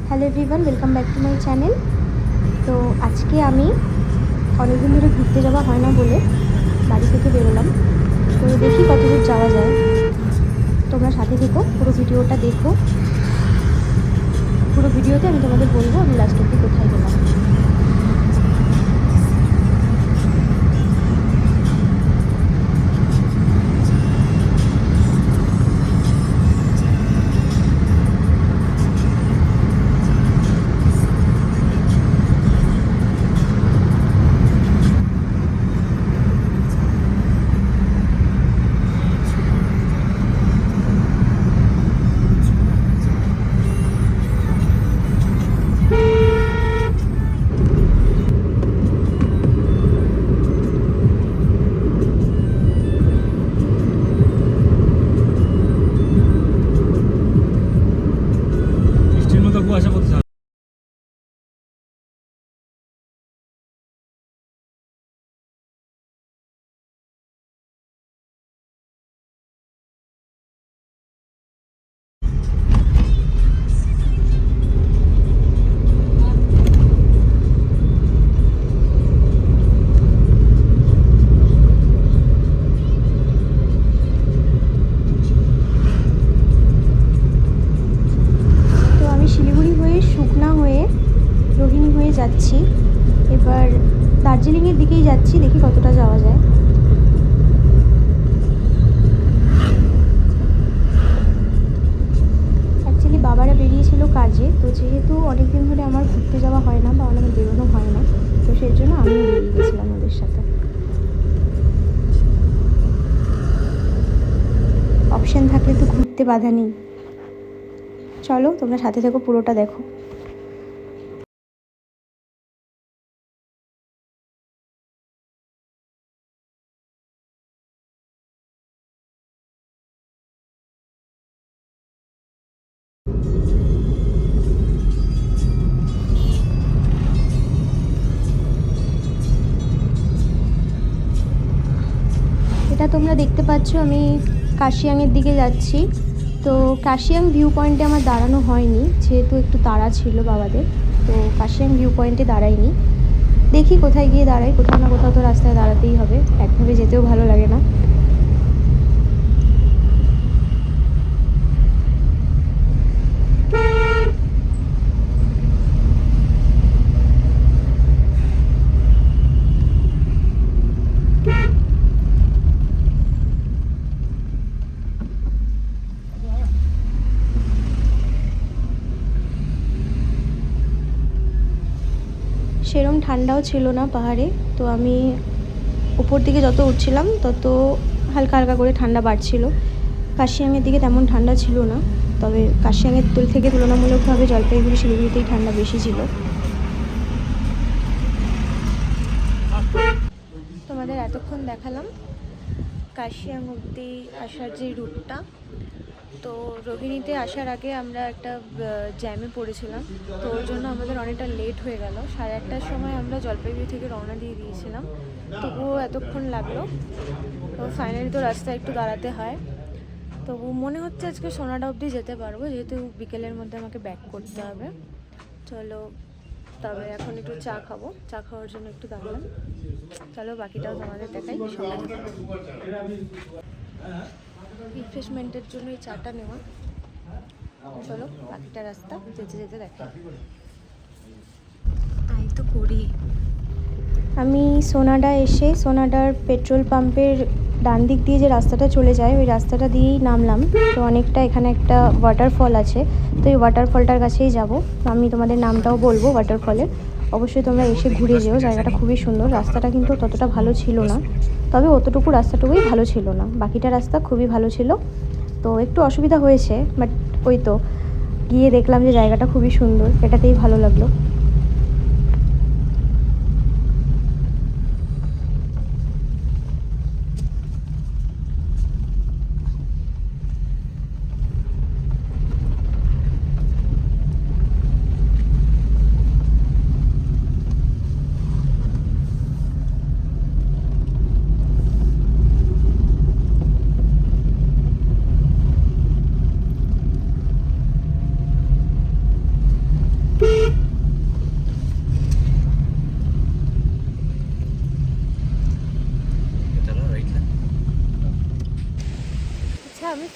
Hello everyone, welcome back to my channel. তো আজকে আমি অনেকদিন ধরে ঘুরতে যাওয়া হয় না বলে বাড়ি থেকে বেরোলাম। তো দেখি কতদূর যাওয়া যায়। তোমরা সাথে থেকো, পুরো ভিডিওটা দেখো। পুরো ভিডিওতে আমি তোমাদের বলবো আমি লাস্ট অব্দি কোথায় গেলাম। বৃষ্টির মতো কুয়াশা পড়ছে। তো আমি শিলিগুড়ি হয়ে সুকনা হয়ে রোহিণী হয়ে যাচ্ছি। এবার দার্জিলিংয়ের দিকেই যাচ্ছি, দেখি কতটা যাওয়া যায়। অ্যাকচুয়ালি বাবারা বেরিয়েছিল কাজে, তো যেহেতু অনেক দিন ধরে আমার ঘুরতে যাওয়া হয় না বা অনেক বেরোনো হয় না, তো সেই জন্য আমিও বেরিয়ে গেছিলাম ওদের সাথে। অপশান থাকলে তো ঘুরতে বাধা নেই। চলো তোমরা সাথে থেকো, পুরোটা দেখো। এটা তোমরা দেখতে পাচ্ছ, আমি কাশিয়াংয়ের দিকে যাচ্ছি। তো কাশিয়াং ভিউ পয়েন্টে আমার দাঁড়ানো হয়নি, যেহেতু একটু তাড়া ছিল বাবাদের। তো কাশিয়াং ভিউ পয়েন্টে দাঁড়াইনি। দেখি কোথায় গিয়ে দাঁড়াই, কোথাও না কোথাও তো রাস্তায় দাঁড়াতেই হবে, একভাবে যেতেও ভালো লাগে না। সেরম ঠান্ডাও ছিল না পাহাড়ে। তো আমি উপর দিকে যত উঠছিলাম তত হালকা হালকা করে ঠান্ডা বাড়ছিল। কাশিয়াংয়ের দিকে তেমন ঠান্ডা ছিল না, তবে কাশিয়াংয়ের থেকে তুলনামূলকভাবে জলপাইগুড়ি শিলিগুড়িতেই ঠান্ডা বেশি ছিল। তোমাদের এতক্ষণ দেখালাম কাশিয়াং অবধি আসার যে রুটটা। তো রোহিণীতে আসার আগে আমরা একটা জ্যামে পড়েছিলাম, তো ওর জন্য আমাদের অনেকটা লেট হয়ে গেল। 1:30টার সময় আমরা জলপাইগুড়ি থেকে রওনা দিয়ে দিয়েছিলাম, তবুও এতক্ষণ লাগলো। তো ফাইনালি তো রাস্তায় একটু দাঁড়াতে হয়। তবু মনে হচ্ছে আজকে সোনাডা অবধি যেতে পারবো, যেহেতু বিকেলের মধ্যে আমাকে ব্যাক করতে হবে। চলো তবে এখন একটু চা খাবো, চা খাওয়ার জন্য একটু দাঁড়ালাম। চলো বাকিটাও তোমাদের দেখাই, সঙ্গে রিফ্রেশমেন্টের জন্য এই চাটা নেওয়া। চলো বাকিটা রাস্তা যেতে যেতে দেখা। তাই তো করি। আমি সোনাডা এসে সোনাডার পেট্রোল পাম্পের ডান দিক দিয়ে যে রাস্তাটা চলে যায় ওই রাস্তাটা দিয়েই নামলাম। তো অনেকটা এখানে একটা ওয়াটারফল আছে, তো এই ওয়াটারফলটার কাছেই যাব। আমি তোমাদের নামটাও বলবো ওয়াটারফলের, অবশ্যই তোমরা এসে ঘুরে যেও। জায়গাটা খুবই সুন্দর। রাস্তাটা কিন্তু ততটা ভালো ছিল না, তবে অতটুকু রাস্তাটুকুই ভালো ছিল না, বাকিটা রাস্তা খুবই ভালো ছিল। তো একটু অসুবিধা হয়েছে, বাট ওই তো গিয়ে দেখলাম যে জায়গাটা খুবই সুন্দর, এটাতেই ভালো লাগলো।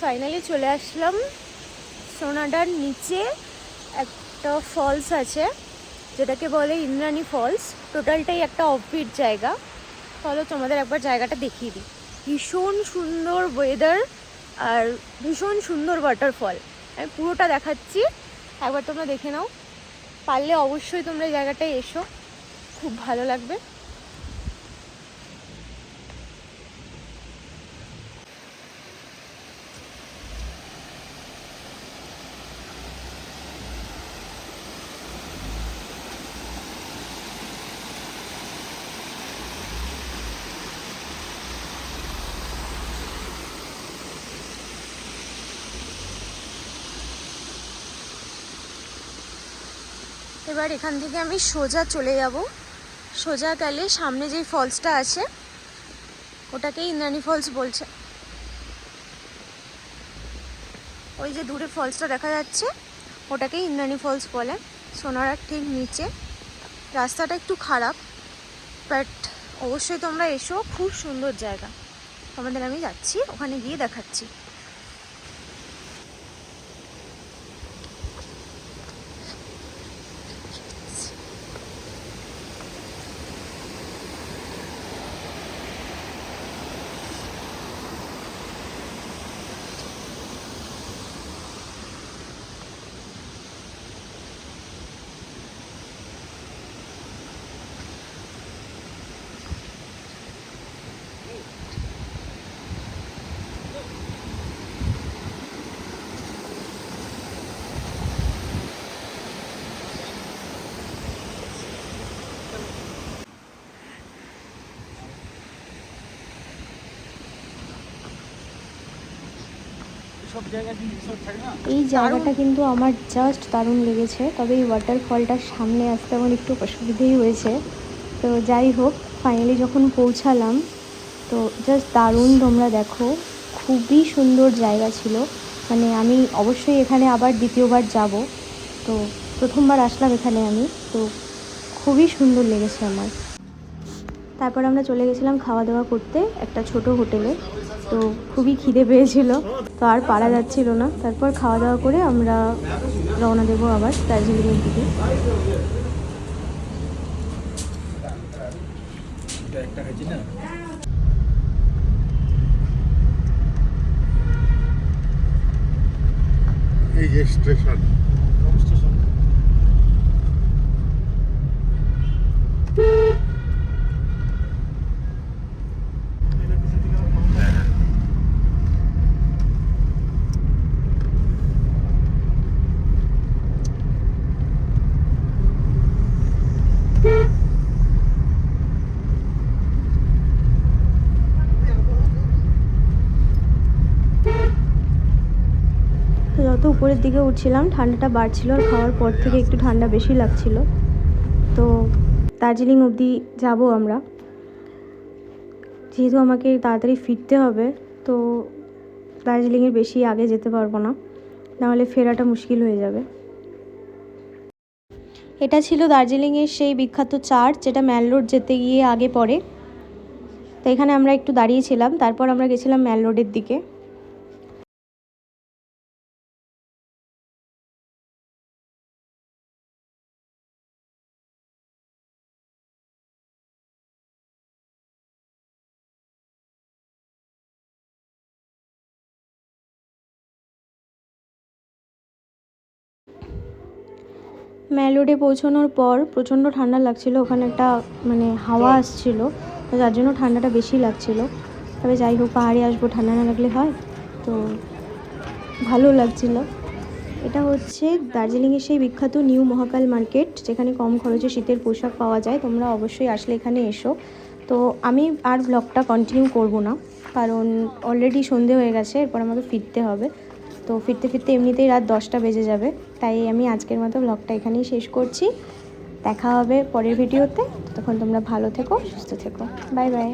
ফাইনালি চলে আসলাম সোনাডার নিচে। একটা ফলস আছে যেটাকে বলে ইন্দ্রাণী ফলস। টোটালটাই একটা অফবিট জায়গা। চলো তোমাদের একবার জায়গাটা দেখিয়ে দিই। ভীষণ সুন্দর ওয়েদার আর ভীষণ সুন্দর ওয়াটারফল। আমি পুরোটা দেখাচ্ছি, একবার তোমরা দেখে নাও। পারলে অবশ্যই তোমরা এই জায়গাটায় এসো, খুব ভালো লাগবে। এবার এখান থেকে আমি সোজা চলে যাব। সোজা গেলে সামনে যেই ফলসটা আছে ওটাকেই ইন্দ্রাণী ফলস বলছে। ওই যে দূরে ফলসটা দেখা যাচ্ছে ওটাকেই ইন্দ্রাণী ফলস বলে। সোনারার ঠিক নিচে। রাস্তাটা একটু খারাপ, বাট অবশ্যই তোমরা এসো, খুব সুন্দর জায়গা। তোমাদের আমি যাচ্ছি, ওখানে গিয়ে দেখাচ্ছি। এই জায়গাটা কিন্তু আমার জাস্ট দারুণ লেগেছে। তবে এই ওয়াটারফলটার সামনে আসতে আমার একটু অসুবিধেই হয়েছে। তো যাই হোক, ফাইনালি যখন পৌঁছালাম তো জাস্ট দারুণ। তোমরা দেখো, খুবই সুন্দর জায়গা ছিল। মানে আমি অবশ্যই এখানে আবার দ্বিতীয়বার যাব। তো প্রথমবার আসলাম এখানে আমি, তো খুবই সুন্দর লেগেছে আমার। তারপর আমরা চলে গেছিলাম খাওয়া দাওয়া করতে একটা ছোট হোটেলে। তো খুবই খিদে পেয়েছিল, তো আর পারা যাচ্ছিল না। তারপর খাওয়া দাওয়া করে আমরা রওনা দেবো আবার দার্জিলিংয়ের দিকে। এই যে স্টেশন। যত উপরের দিকে উঠছিলাম ঠান্ডাটা বাড়ছিল, আর খাওয়ার পর থেকে একটু ঠান্ডা বেশি লাগছিল। তো দার্জিলিং অবধি যাব আমরা, যেহেতু আমাকে তাড়াতাড়ি ফিরতে হবে। তো দার্জিলিংয়ের বেশি আগে যেতে পারবো না, নাহলে ফেরাটা মুশকিল হয়ে যাবে। এটা ছিল দার্জিলিংয়ের সেই বিখ্যাত চার্চ, যেটা ম্যাল রোড যেতে গিয়ে আগে পড়ে। তো এখানে আমরা একটু দাঁড়িয়েছিলাম, তারপর আমরা গেছিলাম ম্যাল রোডের দিকে। ম্যাল রোডে পৌঁছানোর পর প্রচণ্ড ঠান্ডা লাগছিল। ওখানে একটা মানে হাওয়া আসছিল, যার জন্য ঠান্ডাটা বেশি লাগছিল। তবে যাই হোক, পাহাড়ে আসবো, ঠান্ডা না লাগলে হয়। তো ভালো লাগছিল। এটা হচ্ছে দার্জিলিংয়ের সেই বিখ্যাত নিউ মহাকাল মার্কেট, যেখানে কম খরচে শীতের পোশাক পাওয়া যায়। তোমরা অবশ্যই আসলে এখানে এসো। তো আমি আর ব্লগটা কন্টিনিউ করব না, কারণ অলরেডি সন্ধে হয়ে গেছে, এরপর আমাকে ফিরতে হবে। তো ফিরতে ফিরতে এমনিতেই রাত 10টা বেজে যাবে। তাই আমি আজকের মতো ব্লগটা এখানেই শেষ করছি। দেখা হবে পরের ভিডিওতে। তখন তোমরা ভালো থেকো, সুস্থ থেকো। Bye bye.